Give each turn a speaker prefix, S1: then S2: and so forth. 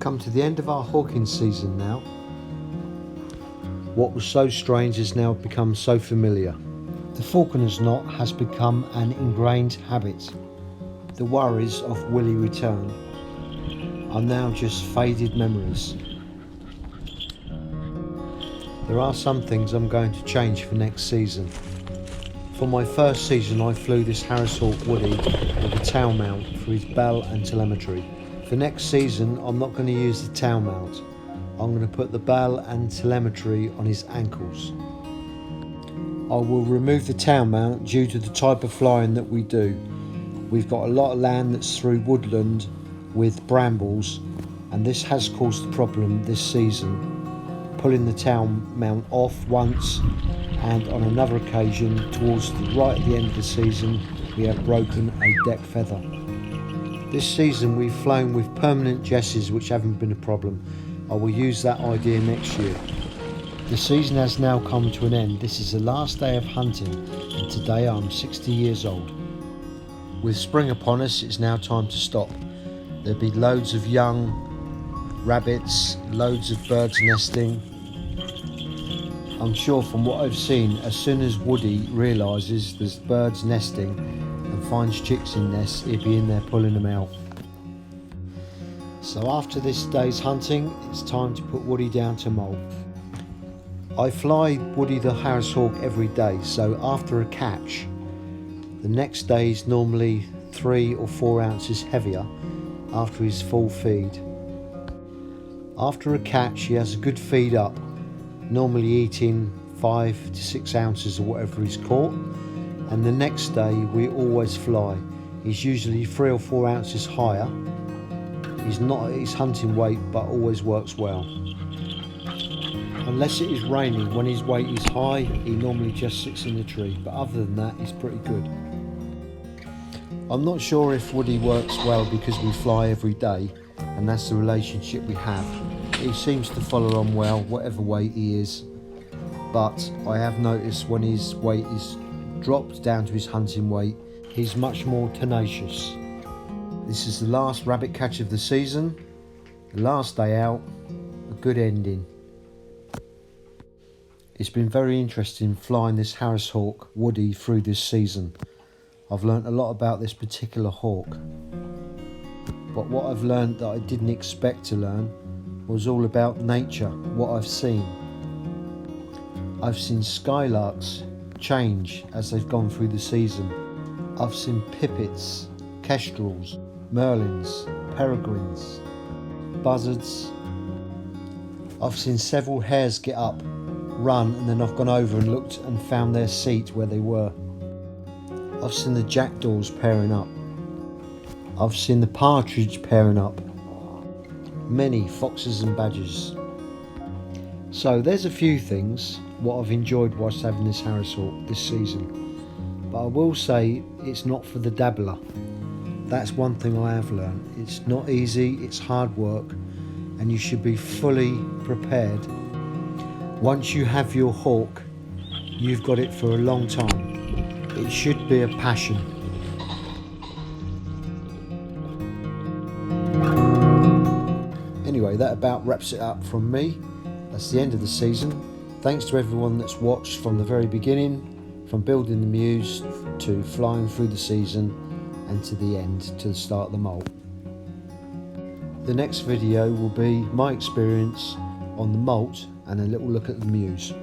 S1: Come to the end of our hawking season now. What was so strange has now become so familiar. The falconer's knot has become an ingrained habit. The worries of Willie return are now just faded memories. There are some things I'm going to change for next season. For my first season I flew this Harris Hawk Woody with a tail mount for his bell and telemetry. For next season I'm not going to use the tail mount. I'm going to put the bell and telemetry on his ankles. I will remove the tail mount due to the type of flying that we do. We've got a lot of land that's through woodland with brambles, and this has caused a problem this season. Pulling the tail mount off once, and on another occasion towards right at the end of the season we have broken a deck feather. This season we've flown with permanent jesses which haven't been a problem. I will use that idea next year. The season has now come to an end. This is the last day of hunting and today I'm 60 years old. With spring upon us it's now time to stop. There'll be loads of young rabbits, loads of birds nesting. I'm sure from what I've seen, as soon as Woody realises there's birds nesting and finds chicks in nests, he'll be in there pulling them out. So after this day's hunting, it's time to put Woody down to moult. I fly Woody the Harris Hawk every day, so after a catch, the next day is normally 3 or 4 ounces heavier after his full feed. After a catch he has a good feed up, normally eating 5 to 6 ounces of whatever he's caught, and the next day we always fly. He's usually 3 or 4 ounces higher. He's not at his hunting weight but always works well. Unless it is raining, when his weight is high he normally just sits in the tree, but other than that he's pretty good. I'm not sure if Woody works well because we fly every day and that's the relationship we have. He seems to follow on well whatever weight he is, but I have noticed when his weight is dropped down to his hunting weight he's much more tenacious. This is the last rabbit catch of the season, the last day out, a good ending. It's been very interesting flying this Harris Hawk Woody through this season. I've learnt a lot about this particular hawk, but what I've learnt that I didn't expect to learn was all about nature, what I've seen. I've seen skylarks change as they've gone through the season. I've seen pipits, kestrels, merlins, peregrines, buzzards. I've seen several hares get up, run, and then I've gone over and looked and found their seat where they were. I've seen the jackdaws pairing up. I've seen the partridge pairing up. Many foxes and badgers. So there's a few things what I've enjoyed whilst having this Harris Hawk this season, but I will say it's not for the dabbler. That's one thing I have learned. It's not easy, it's hard work, and you should be fully prepared. Once you have your hawk, you've got it for a long time. It should be a passion. Anyway, that about wraps it up from me. That's the end of the season. Thanks to everyone that's watched from the very beginning, from building the muse to flying through the season and to the end, to the start of the moult. The next video will be my experience on the moult and a little look at the muse.